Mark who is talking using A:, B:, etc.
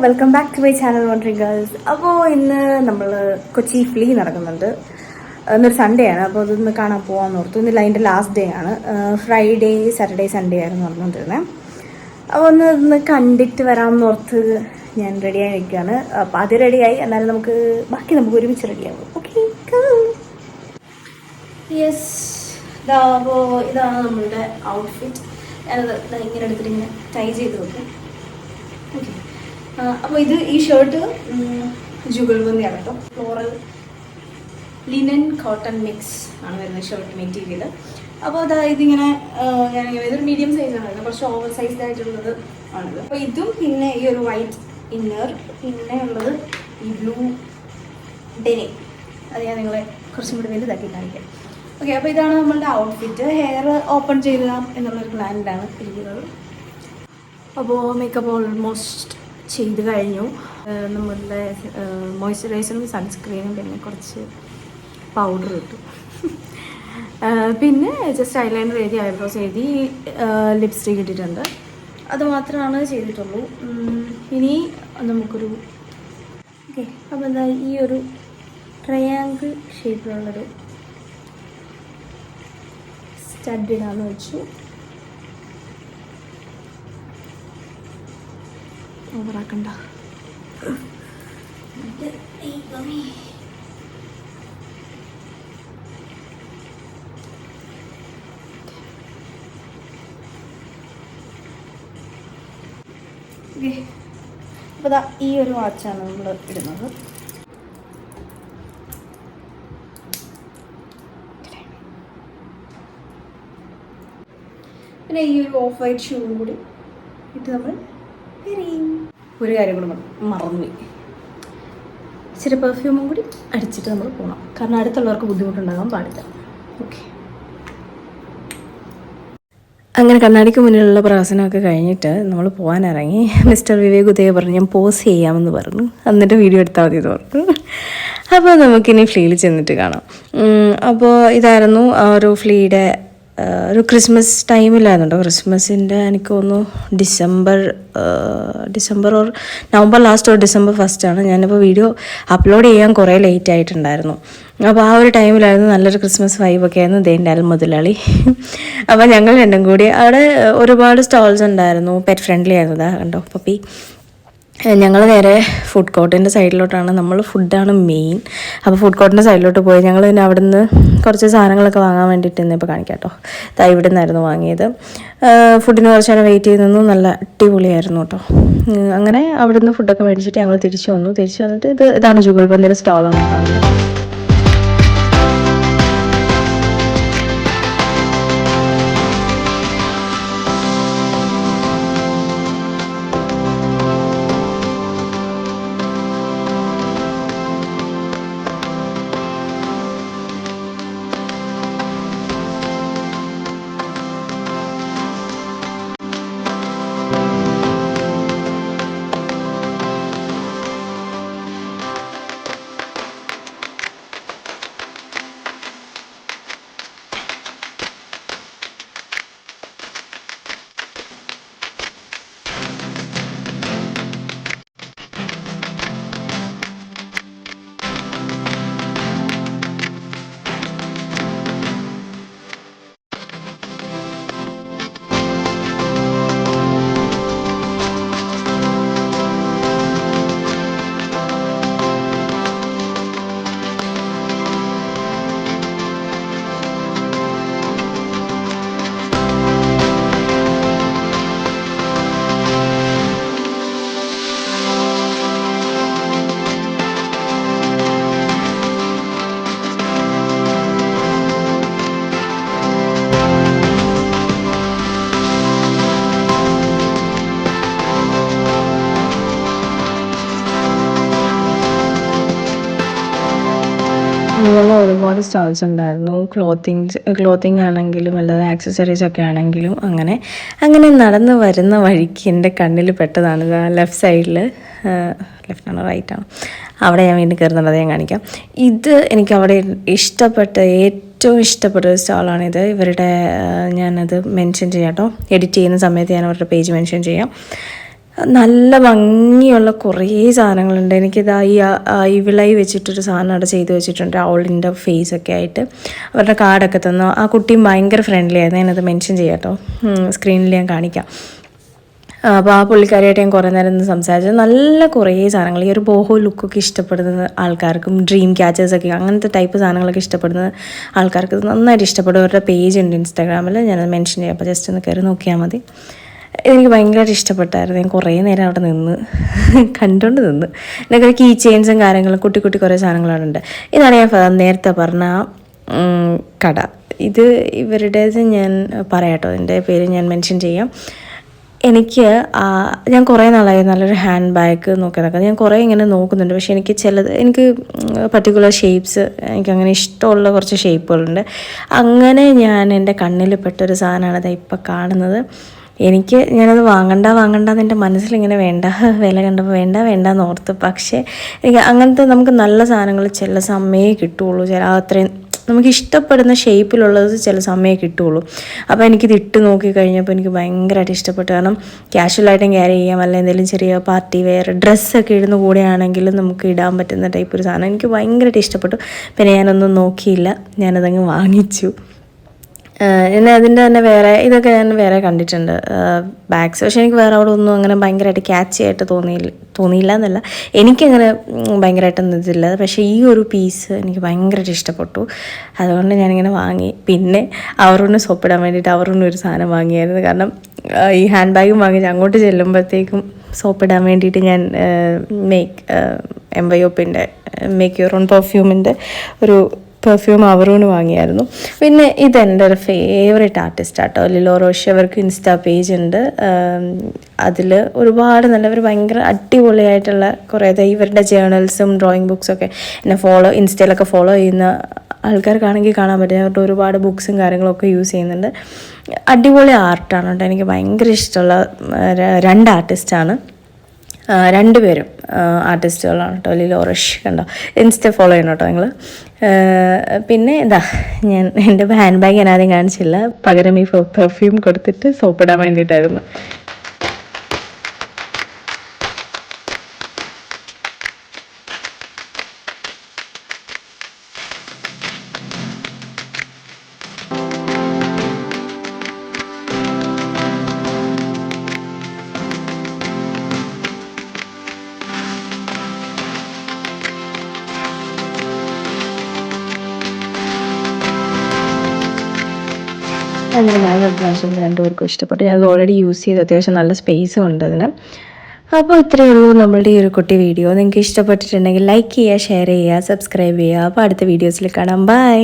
A: Welcome back to my channel wandering girls. അപ്പോൾ ഇന്ന് നമ്മൾ കൊച്ചി ഫ്ലീ നടക്കുന്നുണ്ട്. ഇന്നൊരു സൺഡേ ആണ്, അപ്പോൾ അതൊന്ന് കാണാൻ പോകാമെന്ന് ഓർത്തു. ഇന്നില്ല, അതിൻ്റെ ലാസ്റ്റ് ഡേ ആണ്. ഫ്രൈഡേ, സാറ്റർഡേ, സൺഡേ ആയിരുന്നു നടന്നുകൊണ്ടിരുന്നത്. അപ്പോൾ ഒന്ന് കണ്ടിട്ട് വരാമെന്ന് ഓർത്ത് ഞാൻ റെഡിയായി നിൽക്കുകയാണ്. അപ്പോൾ അത് റെഡിയായി, എന്നാലും നമുക്ക് ഒരുമിച്ച് റെഡിയാകും. Okay, yes. അപ്പോൾ ഇതാണ് നമ്മളുടെ ഔട്ട്ഫിറ്റ്. ഞാനത് ഇങ്ങനെ എടുത്തിട്ട് ഇങ്ങനെ ട്രൈ ചെയ്ത് നോക്കും. ഓക്കെ, അപ്പോൾ ഈ ഷർട്ട് ജുഗൽബന്ദിയാണ് കേട്ടോ. ഫ്ലോറൽ ലിനൻ കോട്ടൺ മിക്സ് ആണ് വരുന്നത് ഷർട്ട് മെറ്റീരിയൽ. അപ്പോൾ ഇതിങ്ങനെ ഞാനിങ്ങനെ ഇതൊരു മീഡിയം സൈസാണ് വരുന്നത്, കുറച്ച് ഓവർ സൈസ്ഡ് ആയിട്ടുള്ളത് ആണിത്. അപ്പോൾ ഇതും പിന്നെ ഈ ഒരു വൈറ്റ് ഇന്നർ, പിന്നെ ഉള്ളത് ഈ ബ്ലൂ ഡെനി. അത് ഞാൻ നിങ്ങളെ കുറച്ചും കൂടി വലുതാക്കി കാണിക്കാം. ഓക്കെ, അപ്പോൾ ഇതാണ് നമ്മളുടെ ഔട്ട്ഫിറ്റ്. ഹെയർ ഓപ്പൺ ചെയ്തിടാം എന്നുള്ളൊരു പ്ലാനിലാണ് ഇരിക്കുന്നത്. അപ്പോൾ മേക്കപ്പ് ഓൾമോസ്റ്റ് ചെയ്ത് കഴിഞ്ഞു. നമ്മളുടെ മോയ്സ്ചറൈസറും സൺസ്ക്രീനും പിന്നെ കുറച്ച് പൗഡർ ഇട്ടു. പിന്നെ ജസ്റ്റ് ഐലൈനർ എഴുതി, ഐബ്രോസ് എഴുതി, ലിപ്സ്റ്റിക് ഇട്ടിട്ടുണ്ട്. അതുമാത്രമാണ് ചെയ്തിട്ടുള്ളൂ. ഇനി നമുക്കൊരു ഓക്കെ, അപ്പോൾ ഈ ഒരു ട്രയാങ്കിൾ ഷേപ്പിലുള്ളൊരു സ്റ്റഡ് ഇടാന്ന് വെച്ചു. ഓവറാക്കണ്ട. അപ്പോൾ ഈ ഒരു വാച്ചാണ് നമ്മൾ ഇടുന്നത്. പിന്നെ ഈ ഒരു ഓഫ് വൈറ്റ് ഷൂവും കൂടി ഇട്ട് നമ്മൾ ഒരു കാര്യം കൂടെ മറന്നുപോയി, ഇച്ചിരി പെർഫ്യൂമും കൂടി അടിച്ചിട്ട് നമ്മൾ പോകണം. കാരണം അടുത്തുള്ളവർക്ക് ബുദ്ധിമുട്ടുണ്ടാകാൻ പാടില്ല. ഓക്കെ, അങ്ങനെ കണ്ണാടിക്ക് മുന്നിലുള്ള പ്രഹസനമൊക്കെ കഴിഞ്ഞിട്ട് നമ്മൾ പോകാനിറങ്ങി. മിസ്റ്റർ വിവേക് ഉദയ പറഞ്ഞു ഞാൻ പോസ് ചെയ്യാമെന്ന് പറഞ്ഞു, എന്നിട്ട് വീഡിയോ എടുത്താൽ മതി എന്ന് പറഞ്ഞു. അപ്പോൾ നമുക്കിനി ഫ്ലീയിൽ ചെന്നിട്ട് കാണാം. അപ്പോൾ ഇതായിരുന്നു ആ ഒരു ഫ്ലീയുടെ ഒരു ക്രിസ്മസ് ടൈമിലായിരുന്നുണ്ടോ. ക്രിസ്മസിൻ്റെ എനിക്ക് തോന്നുന്നു December or November last or December ഫസ്റ്റാണ്. ഞാനിപ്പോൾ വീഡിയോ അപ്ലോഡ് ചെയ്യാൻ കുറേ ലേറ്റ് ആയിട്ടുണ്ടായിരുന്നു. അപ്പോൾ ആ ഒരു ടൈമിലായിരുന്നു നല്ലൊരു ക്രിസ്മസ് വൈബൊക്കെ ആയിരുന്നു. ദേണ്ടാലും മുതലാളി. അപ്പോൾ ഞങ്ങൾ രണ്ടും കൂടി അവിടെ ഒരുപാട് സ്റ്റോൾസ് ഉണ്ടായിരുന്നു. പെറ്റ് ഫ്രണ്ട്ലി ആയിരുന്നു. അതാ കണ്ടോ പപ്പി. ഞങ്ങൾ നേരെ ഫുഡ് കോർട്ടിൻ്റെ സൈഡിലോട്ടാണ്. നമ്മൾ ഫുഡാണ് മെയിൻ. അപ്പോൾ ഫുഡ് കോർട്ടിൻ്റെ സൈഡിലോട്ട് പോയി ഞങ്ങൾ പിന്നെ അവിടെ നിന്ന് കുറച്ച് സാധനങ്ങളൊക്കെ വാങ്ങാൻ വേണ്ടിയിട്ട് ഇന്നിപ്പോൾ കാണിക്കാം കേട്ടോ. ഇവിടെ നിന്നായിരുന്നു വാങ്ങിയത്. ഫുഡിന് കുറച്ച് നേരം വെയിറ്റ് ചെയ്ത് നിന്നു. നല്ല അടിപൊളിയായിരുന്നു കേട്ടോ. അങ്ങനെ അവിടെ നിന്ന് ഫുഡൊക്കെ മേടിച്ചിട്ട് ഞങ്ങൾ തിരിച്ചു വന്നിട്ട് ഇതാണ് ജുഗൽബന്ദിയുടെ സ്റ്റോളാണ് കാണുന്നത്. അതുപോലെ ഒരുപാട് സ്റ്റോൾസ് ഉണ്ടായിരുന്നു. ക്ലോത്തിങ് ആണെങ്കിലും അല്ലാതെ ആക്സസറീസ് ഒക്കെ ആണെങ്കിലും അങ്ങനെ നടന്ന് വരുന്ന വഴിക്ക് എൻ്റെ കണ്ണിൽ പെട്ടതാണ് ലെഫ്റ്റ് സൈഡിൽ. ലെഫ്റ്റാണോ റൈറ്റാണോ അവിടെ ഞാൻ വീണ്ടും കയറുന്നുണ്ട്, ഞാൻ കാണിക്കാം. ഇത് എനിക്ക് അവിടെ ഏറ്റവും ഇഷ്ടപ്പെട്ട ഒരു സ്റ്റാളാണിത്. ഞാനത് മെൻഷൻ ചെയ്യാം കേട്ടോ. എഡിറ്റ് ചെയ്യുന്ന സമയത്ത് ഞാൻ അവരുടെ പേജ് മെൻഷൻ ചെയ്യാം.
B: നല്ല ഭംഗിയുള്ള കുറേ സാധനങ്ങളുണ്ട്. എനിക്കിതാ ഈ വിളയി വെച്ചിട്ടൊരു സാധനം അവിടെ ചെയ്ത് വെച്ചിട്ടുണ്ട്, അവളിൻ്റെ ഫേസൊക്കെ ആയിട്ട്. അവരുടെ കാർഡൊക്കെ തന്നു. ആ കുട്ടിയും ഭയങ്കര ഫ്രണ്ട്ലി ആയിരുന്നു. ഞാനത് മെൻഷൻ ചെയ്യാം കേട്ടോ, സ്ക്രീനിൽ ഞാൻ കാണിക്കാം. അപ്പോൾ ആ പുള്ളിക്കാരിയായിട്ട് ഞാൻ കുറേ നേരം നിന്ന് സംസാരിച്ചത്. നല്ല കുറേ സാധനങ്ങൾ, ഈ ഒരു ബോഹോ ലുക്കൊക്കെ ഇഷ്ടപ്പെടുന്ന ആൾക്കാർക്കും ഡ്രീം ക്യാച്ചേഴ്സൊക്കെ അങ്ങനത്തെ ടൈപ്പ് സാധനങ്ങളൊക്കെ ഇഷ്ടപ്പെടുന്ന ആൾക്കാർക്ക് നന്നായിട്ട് ഇഷ്ടപ്പെടും. അവരുടെ പേജ് ഉണ്ട് ഇൻസ്റ്റാഗ്രാമിൽ, ഞാനത് മെൻഷൻ ചെയ്യാം. അപ്പോൾ ജസ്റ്റ് ഒന്ന് കയറി നോക്കിയാൽ മതി. എനിക്ക് ഭയങ്കരമായിട്ട് ഇഷ്ടപ്പെട്ടായിരുന്നു. ഞാൻ കുറേ നേരം അവിടെ നിന്ന് കണ്ടുകൊണ്ട് നിന്ന്. എന്നൊക്കെ കീ ചെയിൻസും കാര്യങ്ങളും കുട്ടി കുട്ടി കുറേ സാധനങ്ങളവിടെ ഉണ്ട്. ഇതാണ് ഞാൻ നേരത്തെ പറഞ്ഞ കട. ഇത് ഇവരുടേത് ഞാൻ പറയാം കേട്ടോ, അതിൻ്റെ പേര് ഞാൻ മെൻഷൻ ചെയ്യാം. ഞാൻ കുറേ നാളായി നല്ലൊരു ഹാൻഡ് ബാഗ് നോക്കി. ഞാൻ കുറേ ഇങ്ങനെ നോക്കുന്നുണ്ട്. പക്ഷേ എനിക്ക് പർട്ടിക്കുലർ ഷേപ്സ്, എനിക്കങ്ങനെ ഇഷ്ടമുള്ള കുറച്ച് ഷേപ്പുകളുണ്ട്. അങ്ങനെ ഞാൻ എൻ്റെ കണ്ണിൽ പെട്ടൊരു സാധനമാണ് അത് ഇപ്പോൾ കാണുന്നത്. ഞാനത് വാങ്ങണ്ടെന്ന് എൻ്റെ മനസ്സിലിങ്ങനെ വില കണ്ടപ്പോൾ വേണ്ടെന്ന് ഓർത്ത്. പക്ഷേ എനിക്ക് അങ്ങനത്തെ നമുക്ക് നല്ല സാധനങ്ങൾ ചില സമയമേ കിട്ടുകയുള്ളൂ. അത്രയും നമുക്ക് ഇഷ്ടപ്പെടുന്ന ഷേപ്പിലുള്ളത് ചില സമയമേ കിട്ടുകയുള്ളൂ. അപ്പോൾ എനിക്കിത് ഇട്ട് നോക്കിക്കഴിഞ്ഞപ്പോൾ എനിക്ക് ഭയങ്കരമായിട്ട് ഇഷ്ടപ്പെട്ടു. കാരണം ക്യാഷ്വലായിട്ടും ക്യാരി ചെയ്യാം, അല്ലെങ്കിൽ എന്തെങ്കിലും ചെറിയ പാർട്ടി വെയർ ഡ്രസ്സൊക്കെ ഇടുന്ന കൂടെയാണെങ്കിലും നമുക്ക് ഇടാൻ പറ്റുന്ന ടൈപ്പ് ഒരു സാധനം. എനിക്ക് ഭയങ്കരമായിട്ട് ഇഷ്ടപ്പെട്ടു. പിന്നെ ഞാനൊന്നും നോക്കിയില്ല, ഞാനതങ്ങ് വാങ്ങിച്ചു. അതിൻ്റെ തന്നെ ഇതൊക്കെ ഞാൻ വേറെ കണ്ടിട്ടുണ്ട് ബാഗ്സ്. പക്ഷേ എനിക്ക് വേറെ അവിടെ ഒന്നും അങ്ങനെ ഭയങ്കരമായിട്ട് ക്യാച്ച് ആയിട്ട് തോന്നിയില്ല എന്നല്ല, എനിക്കങ്ങനെ ഭയങ്കരമായിട്ടൊന്നും ഇതില്ല. പക്ഷേ ഈ ഒരു പീസ് എനിക്ക് ഭയങ്കരമായിട്ട് ഇഷ്ടപ്പെട്ടു. അതുകൊണ്ട് ഞാനിങ്ങനെ വാങ്ങി. പിന്നെ അവരോട് സോപ്പിടാൻ വേണ്ടിയിട്ട് അവരോട് ഒരു സാധനം വാങ്ങിയായിരുന്നു. കാരണം ഈ ഹാൻഡ് ബാഗും വാങ്ങിച്ച് അങ്ങോട്ട് ചെല്ലുമ്പോഴത്തേക്കും സോപ്പിടാൻ വേണ്ടിയിട്ട് ഞാൻ MYOPൻ്റെ മേക്ക് യുവർ ഓൺ പെർഫ്യൂമിൻ്റെ ഒരു പെർഫ്യൂം അവരോട് വാങ്ങിയായിരുന്നു. പിന്നെ ഇതെൻ്റെ ഒരു ഫേവറേറ്റ് ആർട്ടിസ്റ്റാട്ടോ, ലിലോ റോഷ്. അവർക്ക് ഇൻസ്റ്റാ പേജ് ഉണ്ട്. അതിൽ ഒരുപാട് നല്ലവർ ഭയങ്കര അടിപൊളിയായിട്ടുള്ള കുറേ ഇവരുടെ ജേർണൽസും ഡ്രോയിങ് ബുക്സൊക്കെ എന്നെ ഇൻസ്റ്റയിലൊക്കെ ഫോളോ ചെയ്യുന്ന ആൾക്കാർക്കാണെങ്കിൽ കാണാൻ പറ്റും. അവരുടെ ഒരുപാട് ബുക്സും കാര്യങ്ങളൊക്കെ യൂസ് ചെയ്യുന്നുണ്ട്. അടിപൊളി ആർട്ടാണ് കേട്ടോ. എനിക്ക് ഭയങ്കര ഇഷ്ടമുള്ള 2 ആർട്ടിസ്റ്റാണ്. 2 പേരും ആർട്ടിസ്റ്റുകളാണ് കേട്ടോ. ലിലോ റോഷ് കണ്ടോ, ഇൻസ്റ്റ ഫോളോ ചെയ്യണം കേട്ടോ നിങ്ങൾ. പിന്നെ ഞാൻ എൻ്റെ ഹാൻഡ് ബാഗ് ഞാൻ ആദ്യം കാണിച്ചില്ല, പകരം ഈ പെർഫ്യൂം കൊടുത്തിട്ട് സോപ്പിടാൻ വേണ്ടിയിട്ടായിരുന്നു. അങ്ങനെ ഞാൻ പ്രാവശ്യം 2 പേർക്കും ഇഷ്ടപ്പെട്ടു. ഞാൻ ഓൾറെഡി യൂസ് ചെയ്ത് അത്യാവശ്യം നല്ല സ്പേസും ഉണ്ട് അതിന്. അപ്പോൾ ഇത്രയേ ഉള്ളൂ നമ്മളുടെ ഈ ഒരു കുട്ടി വീഡിയോ. നിങ്ങൾക്ക് ഇഷ്ടപ്പെട്ടിട്ടുണ്ടെങ്കിൽ ലൈക്ക് ചെയ്യുക, ഷെയർ ചെയ്യുക, സബ്സ്ക്രൈബ് ചെയ്യുക. അപ്പോൾ അടുത്ത വീഡിയോസിൽ കാണാം. ബൈ.